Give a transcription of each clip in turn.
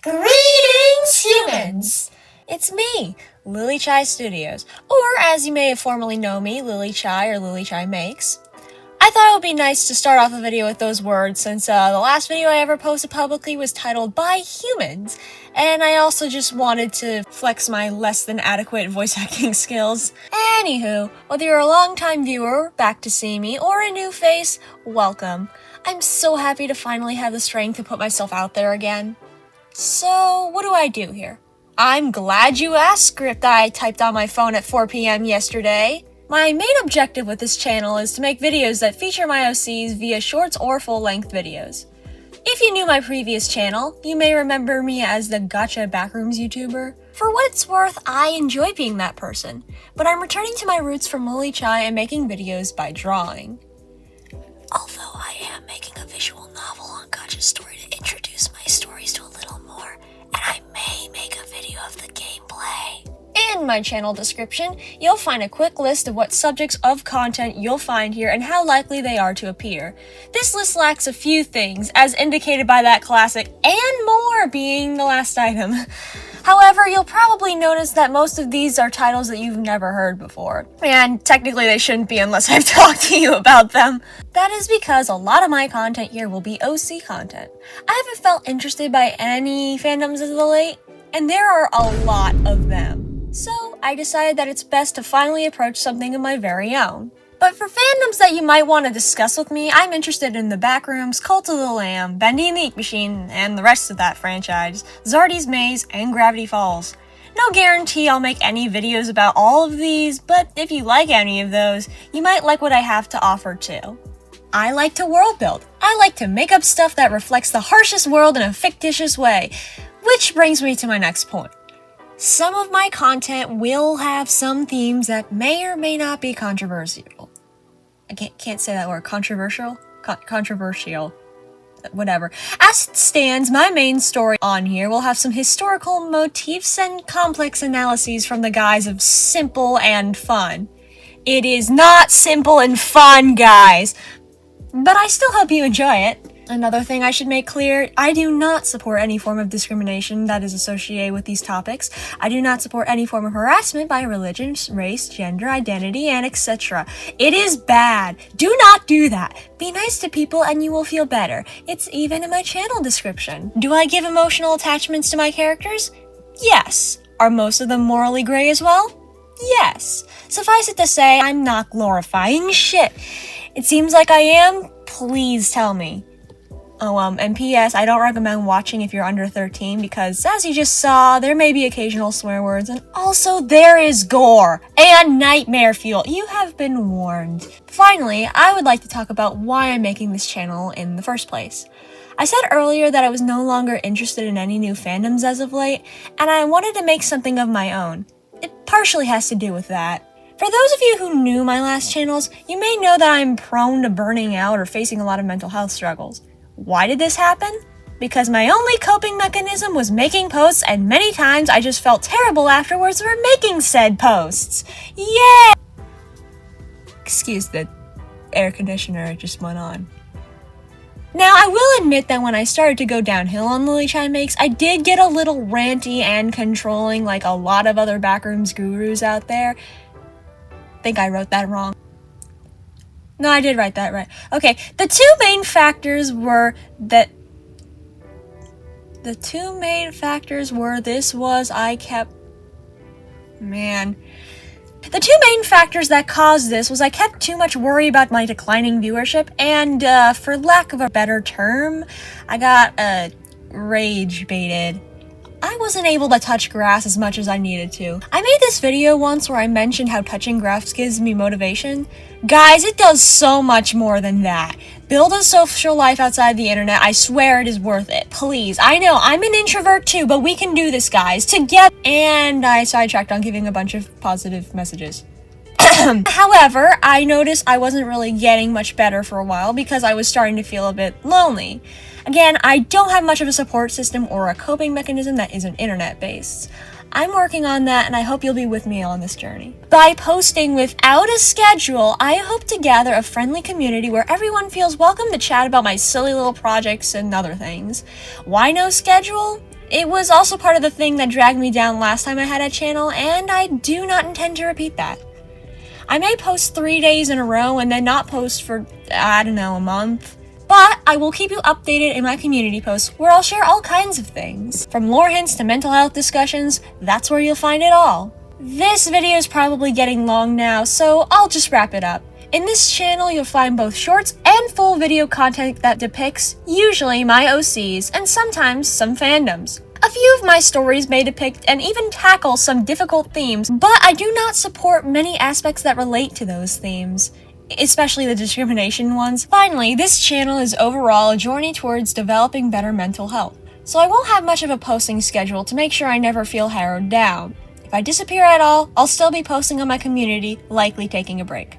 Greetings, humans! It's me, Lily Chai Studios, or as you may have formerly known me, Lily Chai or Lily Chai Makes. I thought it would be nice to start off a video with those words since the last video I ever posted publicly was titled By Humans, and I also just wanted to flex my less than adequate voice acting skills. Anywho, whether you're a long-time viewer, back to see me, or a new face, welcome. I'm so happy to finally have the strength to put myself out there again. So, what do I do here? I'm glad you asked script I typed on my phone at 4 p.m. yesterday. My main objective with this channel is to make videos that feature my OCs via shorts or full-length videos. If you knew my previous channel, you may remember me as the Gotcha Backrooms YouTuber. For what it's worth, I enjoy being that person, but I'm returning to my roots from Lily Chai and making videos by drawing. Although I am making a visual novel on Gotcha's story to introduce my stories to a little more, and I may make a video of the gameplay. In my channel description, you'll find a quick list of what subjects of content you'll find here and how likely they are to appear. This list lacks a few things, as indicated by that classic "and more" being the last item. However, you'll probably notice that most of these are titles that you've never heard before. And technically they shouldn't be unless I've talked to you about them. That is because a lot of my content here will be OC content. I haven't felt interested by any fandoms as of late, and there are a lot of them. So I decided that it's best to finally approach something of my very own. But for fandoms that you might want to discuss with me, I'm interested in the Backrooms, Cult of the Lamb, Bendy and the Ink Machine, and the rest of that franchise, Zardy's Maze, and Gravity Falls. No guarantee I'll make any videos about all of these, but if you like any of those, you might like what I have to offer too. I like to world build. I like to make up stuff that reflects the harshest world in a fictitious way, which brings me to my next point. Some of my content will have some themes that may or may not be controversial. I can't say that word. Controversial? Controversial. Whatever. As it stands, my main story on here will have some historical motifs and complex analyses from the guise of simple and fun. It is not simple and fun, guys, but I still hope you enjoy it. Another thing I should make clear, I do not support any form of discrimination that is associated with these topics. I do not support any form of harassment by religion, race, gender, identity, and etc. It is bad. Do not do that. Be nice to people and you will feel better. It's even in my channel description. Do I give emotional attachments to my characters? Yes. Are most of them morally gray as well? Yes. Suffice it to say, I'm not glorifying shit. It seems like I am. Please tell me. And P.S. I don't recommend watching if you're under 13 because, as you just saw, there may be occasional swear words, and also there is gore and nightmare fuel. You have been warned. Finally, I would like to talk about why I'm making this channel in the first place. I said earlier that I was no longer interested in any new fandoms as of late, and I wanted to make something of my own. It partially has to do with that. For those of you who knew my last channels, you may know that I'm prone to burning out or facing a lot of mental health struggles. Why did this happen? Because my only coping mechanism was making posts, and many times I just felt terrible afterwards for making said posts. Yeah! Excuse the air conditioner, it just went on. Now, I will admit that when I started to go downhill on Lily Chai Makes, I did get a little ranty and controlling like a lot of other Backrooms gurus out there. I think I wrote that wrong. No, I did write that right. Okay, the two main factors were this was I kept... Man. The two main factors that caused this was I kept too much worry about my declining viewership, and for lack of a better term, I got rage baited. I wasn't able to touch grass as much as I needed to. I made this video once where I mentioned how touching grass gives me motivation. Guys, it does so much more than that. Build a social life outside the internet. I swear it is worth it. Please. I know, I'm an introvert too, but we can do this, guys. Together. And I sidetracked on giving a bunch of positive messages. However, I noticed I wasn't really getting much better for a while because I was starting to feel a bit lonely. Again, I don't have much of a support system or a coping mechanism that isn't internet-based. I'm working on that, and I hope you'll be with me on this journey. By posting without a schedule, I hope to gather a friendly community where everyone feels welcome to chat about my silly little projects and other things. Why no schedule? It was also part of the thing that dragged me down last time I had a channel, and I do not intend to repeat that. I may post 3 days in a row and then not post for, I don't know, a month. But I will keep you updated in my community posts where I'll share all kinds of things. From lore hints to mental health discussions, that's where you'll find it all. This video is probably getting long now, so I'll just wrap it up. In this channel, you'll find both shorts and full video content that depicts, usually, my OCs and sometimes some fandoms. A few of my stories may depict and even tackle some difficult themes, but I do not support many aspects that relate to those themes, especially the discrimination ones. Finally, this channel is overall a journey towards developing better mental health, so I won't have much of a posting schedule to make sure I never feel harrowed down. If I disappear at all, I'll still be posting on my community, likely taking a break.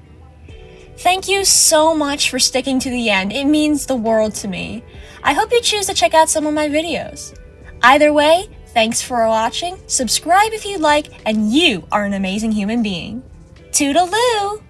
Thank you so much for sticking to the end, it means the world to me. I hope you choose to check out some of my videos. Either way, thanks for watching, subscribe if you'd like, and you are an amazing human being. Toodaloo!